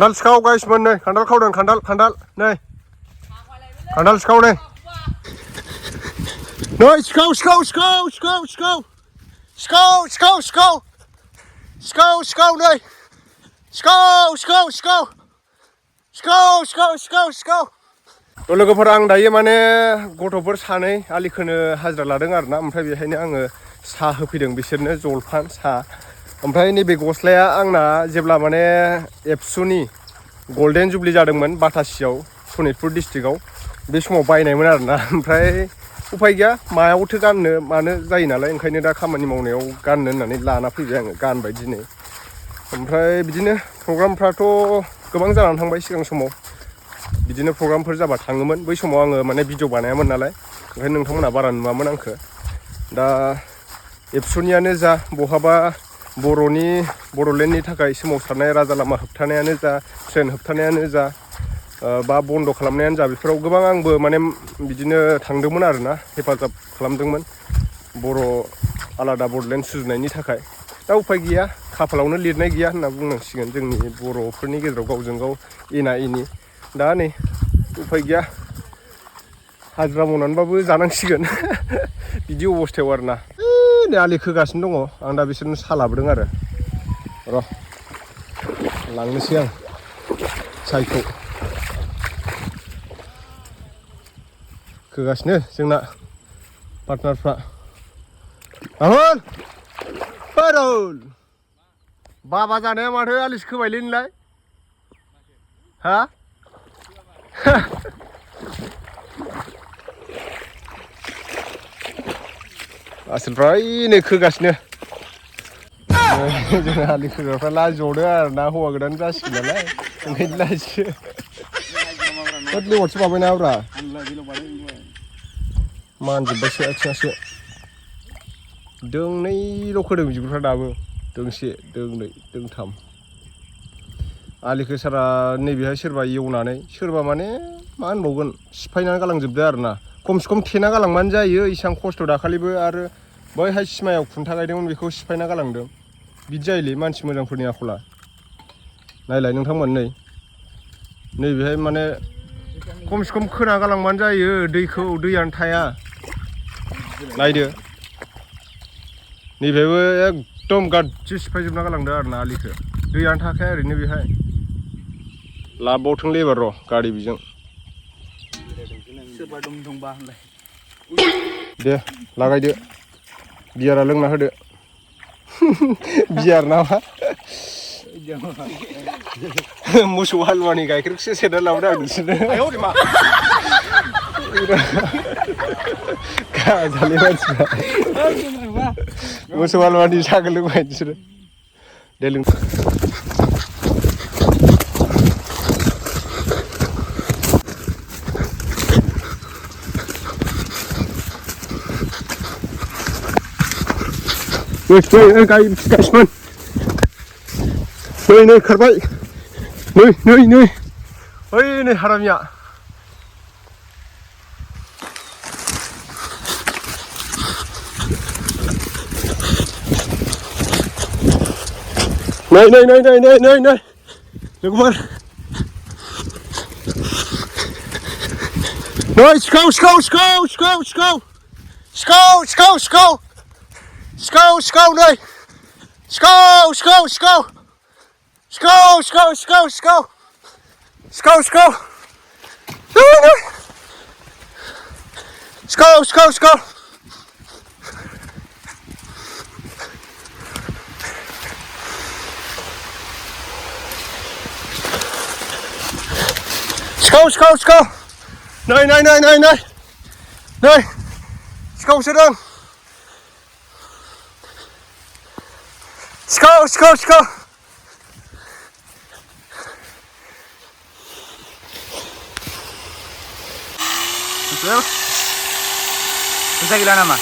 Kandal Sikao guys mình đây, kandal khâu đường kandal này. Kandal Sikao này. Rồi Sikao đây. Sikao. Lwgwpwr आं दायो माने गथ'फोर सानै आलि खोनो हाजिरा लादों आरोना ओमफ्राय बेहायनो आङो साहा होफैदों बिसोरनो जलफान साहा ओमफ्राय नैबे गस्लाया आंना जेब्ला माने एबसुनि गल्डेन जुबलि जादोंमोन बाटासियाव सनितपुर डिस्ट्रिक्टआव बे समाव बायनायमोन आरोना ओमफ्राय उफाय गैया मायावथो गाननो मानो जायो नालाय ओंखायनो दा खामानि मावनायाव गाननो होननानै लाना फैबाय आङो गानबाय दिनै ओमफ्राय बिदिनो प्रग्रामफ्राथ' गोबां जानानै थांबाय सिगां समाव बिदिनो प्रग्रामफोर जाबा थाङोमोन बै समाव आङो माने भिडिअ बानायामोन नालाय ओंखायनो नोंथांमोना बारा नुवामोन आंखो दा एबसुनियानो जा बहाबा बर'लेण्डनि थाखाय सोमावसारनाय राजा लामा होबथानायानो जा ट्रेन होबथानायानो जा बा बन्द खालामनायानो जा बेफोराव गोबां आंबो माने बिदिनो थांदोंमोन आरोना हेफाजाब खालामदोंमोन बर' आलादा बड'लेण्ड सुजुनायनि थाखाय दा उफाय गैया खाफालावनो लिरनाय गैया होनना बुंनांसिगोन जोंनि बर'फोरनि गेजेराव गावजों गाव एना एनि दा नै उफाय गैया हाजिरा मावनानैबाबो जानांसिगोन बिदि अबस्थायाव आरोना नै आलि खोगासिनो दङ आं दा बिसोरनो साहा लाबोदों आरो र' लांनोसै आं सायखौ खोगासिनो जोंना पार्टनारफ्रा राहुल बाबा जानाया माथो आलिसो खोबायलै नोंलाय हा आसोलफ्रा नै खोगासिनो जोंना आलि खोग्राफ्रा लाजिबावदों आरोना हौवा गोदान जासिगोन नालाय ओंखायनो लाजियो लेवारसो माबायना ब्रा मानजोब्बायसो आथिङासो दोंनैल' खोदों बिगुरफ्रा दाबो दोंसे दोंनै दोंथाम आलिखौ सारा नैबेहाय सोरबा एवनानै सोरबा माने मा होनबावगोन सिफायनानै गालांजोबदो आरोना खमसे खम थेना गालांबानो जायो इसां खस्थ' दाखालिबो आरो बैहाय सिमायाव खुन्था गायदोंमोन बेखौ सिफायना गालांदों बिदि जायोलै मानसि मोजांफोरनि आखला नायलाय नोंथांमोन नैबेहाय माने खमसे खम खोना गालांबानो जायो दैयानो थाया नायदो नैबेबो एकदम गाज्रि सिफायजोबना गालांदों आरोना आलिखौ दैयानो थाखाया ओरैनो बेहाय लाबावथों लेबार र' गारि बिजों दे लागायदो बियारा लोंना होदो बियार नामा मोसौ हालुवानि गाइखेरखौसो सेरना लाबोदो आं नोंसोरनो गाजालि मानसिफ्रा मोसौ हालुवानि साहा लोंबाय नोंसोरो दे लों गायगासिमोन नै खारबाय नै ओइ नै हारामिया नै लोगोफोर नै Sikao नै Sikao नै Sikao सोदों Sikao Bisa gila nama?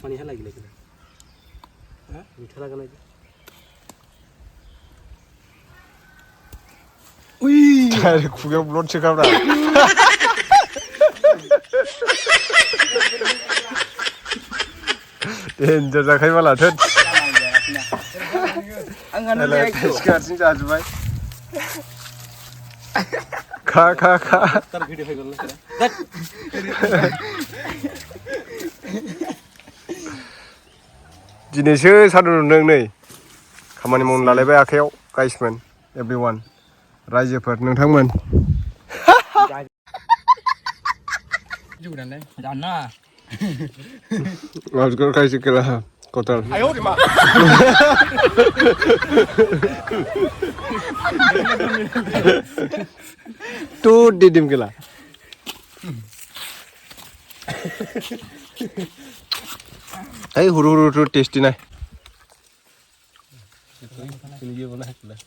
पानी है लगी लेकिन हाँ मीठा लगा नहीं Dari kuya belum cekap dah. Danger जाखायो माला थोद. Angan Alah, sekarang sini जाजोबबाय. खा. तर भिडियो है गर्नु दिनैसो सान्दुं दुंदों नै. खामानि मावनो लालायबाय आखायाव गाइसमोन एभरिवान. रायजोफोर नोंथांमोन. जुगदान जानना Masukkan kasih ke lah kotor. Ayo di mana? Tuh didim ke lah. Hey huru tuh tasty nih. ini dia mana lah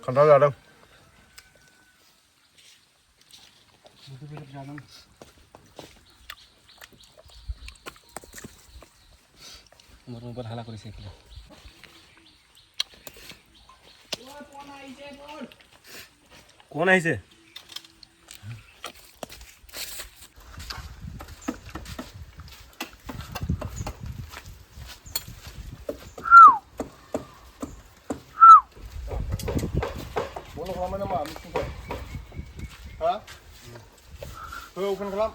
Kotor gak dong? umur hala kori sih कौन है इसे Boleh kalau mana mah, mesti. Hah? Open kelam.